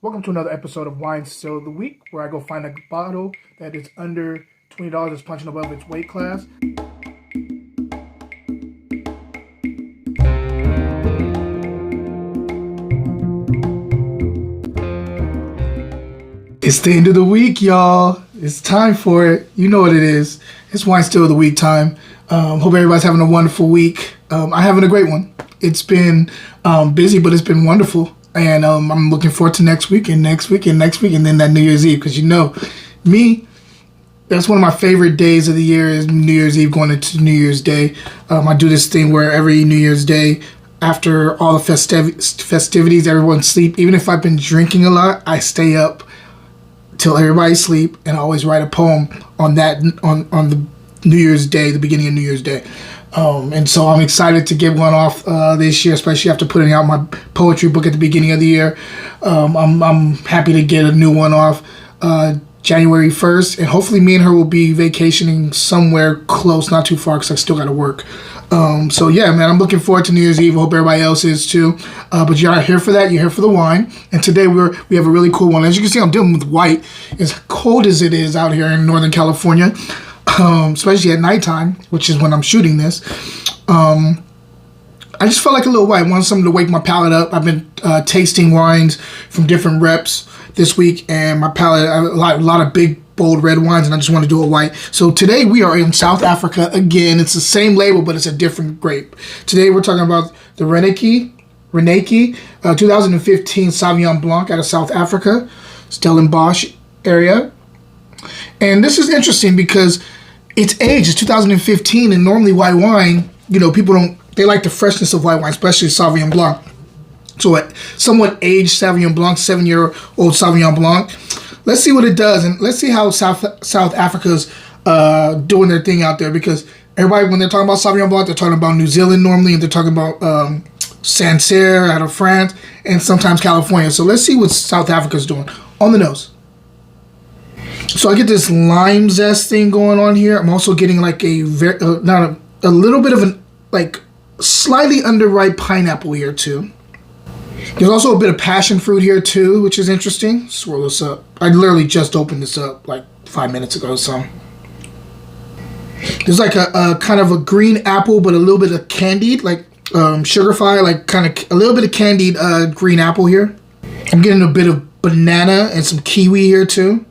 Welcome to another episode of Wine Still of the Week, where I go find a bottle that is under $20 that's punching above its weight class. It's the end of the week, y'all. It's time for it. You know what it is. It's Wine Still of the Week time. Hope everybody's having a wonderful week. I'm having a great one. It's been busy, but it's been wonderful. And I'm looking forward to next week and next week and next week and then that New Year's Eve. Because you know, me, that's one of my favorite days of the year is New Year's Eve going into New Year's Day. I do this thing where every New Year's Day, after all the festivities, everyone sleep. Even if I've been drinking a lot, I stay up till everybody sleep and I always write a poem on the New Year's Day, the beginning of New Year's Day. And so I'm excited to get one off this year, especially after putting out my poetry book at the beginning of the year. I'm happy to get a new one off January 1st, and hopefully me and her will be vacationing somewhere close, not too far, because I still got to work. So yeah, man, I'm looking forward to New Year's Eve. I hope everybody else is too. But you're not here for that. You're here for the wine. And today we have a really cool one. As you can see, I'm dealing with white. As cold as it is out here in Northern California, especially at nighttime, which is when I'm shooting this. I just felt like a little white. I wanted something to wake my palate up. I've been tasting wines from different reps this week, and my palate, a lot of big, bold red wines, and I just want to do a white. So today we are in South Africa again. It's the same label, but it's a different grape. Today we're talking about the Reneke 2015 Sauvignon Blanc out of South Africa, Stellenbosch area. And this is interesting because its age is 2015, and normally white wine, you know, they like the freshness of white wine, especially Sauvignon Blanc. So a somewhat aged Sauvignon Blanc, 7-year-old Sauvignon Blanc. Let's see what it does, and let's see how South Africa's doing their thing out there, because everybody, when they're talking about Sauvignon Blanc, they're talking about New Zealand normally, and they're talking about Sancerre out of France, and sometimes California. So let's see what South Africa's doing. On the nose. So I get this lime zest thing going on here. I'm also getting like a little bit of an like slightly underripe pineapple here too. There's also a bit of passion fruit here too, which is interesting. Swirl this up. I literally just opened this up like 5 minutes ago. So there's like a kind of a green apple, but a little bit of candied, like sugarfy, like kind of a little bit of candied green apple here. I'm getting a bit of banana and some kiwi here too.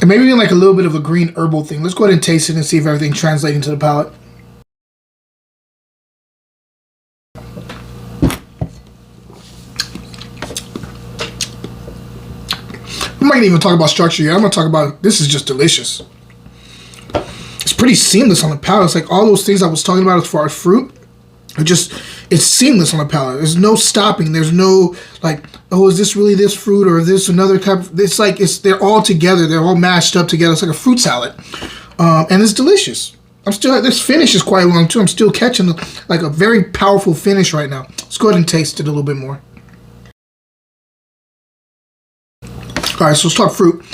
And maybe even like a little bit of a green herbal thing. Let's go ahead and taste it and see if everything translates into the palate. I'm not gonna even talk about structure yet. I'm gonna talk about, this is just delicious. It's pretty seamless on the palate. It's like all those things I was talking about as far as fruit. It's seamless on the palate. There's no stopping. There's no like, oh, is this really this fruit or is this another type of, it's like they're all together. They're all mashed up together. It's like a fruit salad. And it's delicious. This finish is quite long too. I'm still catching like a very powerful finish right now. Let's go ahead and taste it a little bit more. All right, so let's talk fruit.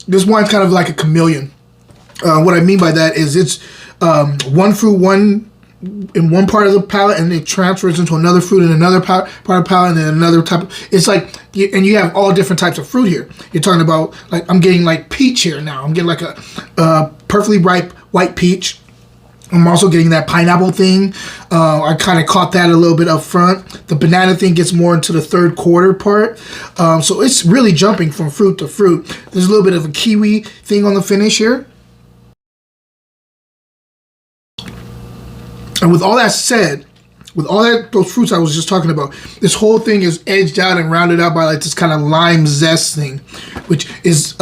This wine's kind of like a chameleon. What I mean by that is it's one fruit, in one part of the palate, and it transfers into another fruit in another part of the palate, and then another type of, it's like, and you have all different types of fruit here. You're talking about, like, I'm getting like peach here now. I'm getting like a perfectly ripe white peach. I'm also getting that pineapple thing. I kind of caught that a little bit up front. The banana thing gets more into the third quarter part. So it's really jumping from fruit to fruit. There's a little bit of a kiwi thing on the finish here. And with all that said, those fruits I was just talking about, this whole thing is edged out and rounded out by like this kind of lime zest thing, which is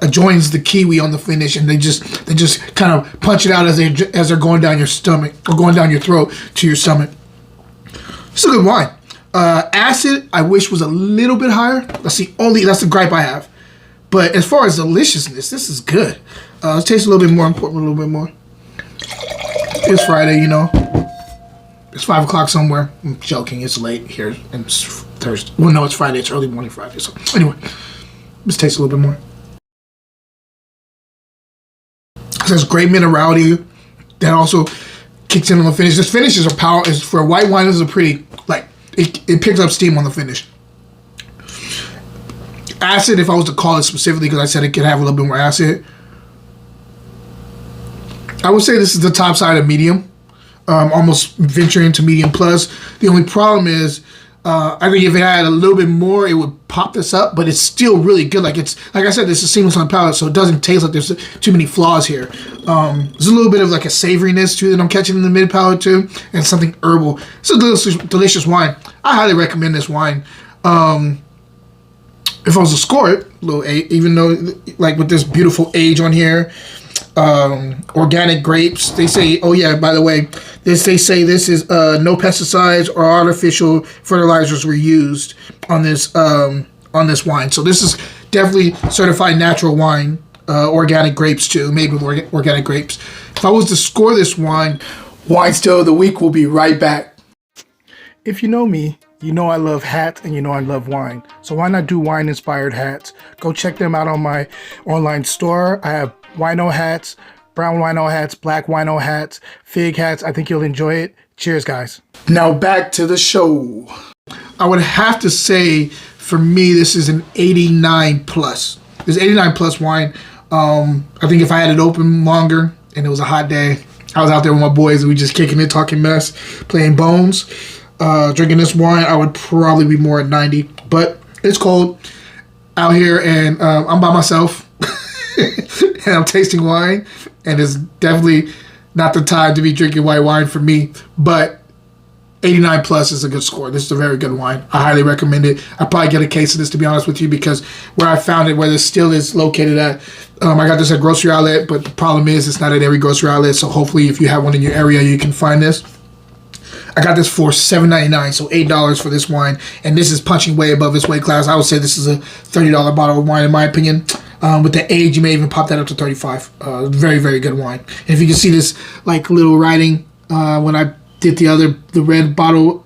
joins the kiwi on the finish, and they just kind of punch it out as they're going down your stomach or going down your throat to your stomach. It's a good wine. Acid, I wish was a little bit higher. That's the gripe I have. But as far as deliciousness, this is good. Let's taste a little bit more. I'm pouring a little bit more. It's Friday, you know. It's 5 o'clock somewhere. I'm joking. It's late here, and it's Thursday. Well, no, it's Friday. It's early morning Friday. So anyway, let's taste a little bit more. It has great minerality that also kicks in on the finish. This finish is for a white wine. This is a pretty, like, it picks up steam on the finish. acid, if I was to call it specifically, because I said it could have a little bit more acid, I would say this is the top side of medium, almost venturing into medium plus. The only problem is, I think if it had a little bit more, it would pop this up, but it's still really good. Like I said, this is seamless on the palate, so it doesn't taste like there's too many flaws here. There's a little bit of like a savoriness too that I'm catching in the mid palate too, and something herbal. It's a delicious wine. I highly recommend this wine. If I was to score it, even though like with this beautiful age on here, organic grapes. They say, oh yeah, by the way, they say this is no pesticides or artificial fertilizers were used on this wine. So this is definitely certified natural wine, organic grapes too, made with organic grapes. If I was to score this wine still of the week will be right back. If you know me, you know I love hats and you know I love wine. So why not do wine inspired hats? Go check them out on my online store. I have wino hats, brown wino hats, black wino hats, fig hats. I think you'll enjoy it. Cheers, guys. Now back to the show. I would have to say, for me, this is an 89 plus. This 89 plus wine. I think if I had it open longer and it was a hot day, I was out there with my boys and we just kicking it, talking mess, playing bones, drinking this wine, I would probably be more at 90. But it's cold out here and I'm by myself. And I'm tasting wine, and it's definitely not the time to be drinking white wine for me, but 89 plus is a good score. This is a very good wine. I highly recommend it. I'd probably get a case of this, to be honest with you, because where I found it, where this still is located at, I got this at grocery outlet, but the problem is it's not at every grocery outlet, so hopefully if you have one in your area, you can find this. I got this for $7.99, so $8 for this wine, and this is punching way above its weight class. I would say this is a $30 bottle of wine, in my opinion. With the age, you may even pop that up to $35. Very, very good wine. And if you can see this like little writing when I did the red bottle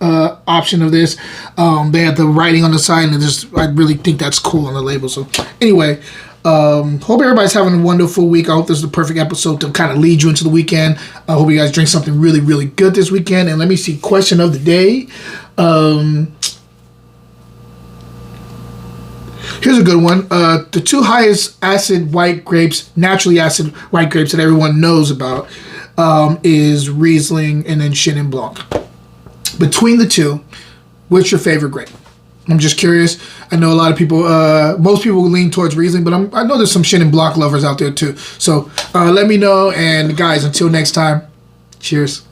option of this, they had the writing on the side, and I really think that's cool on the label. So anyway, hope everybody's having a wonderful week. I hope this is the perfect episode to kind of lead you into the weekend. I hope you guys drink something really, really good this weekend. And let me see, question of the day. Here's a good one. The two highest acid white grapes, naturally acid white grapes that everyone knows about is Riesling and then Sauvignon Blanc. Between the two, what's your favorite grape? I'm just curious. I know a lot of people, most people will lean towards Riesling, but I know there's some Sauvignon Blanc lovers out there too. So let me know. And guys, until next time, cheers.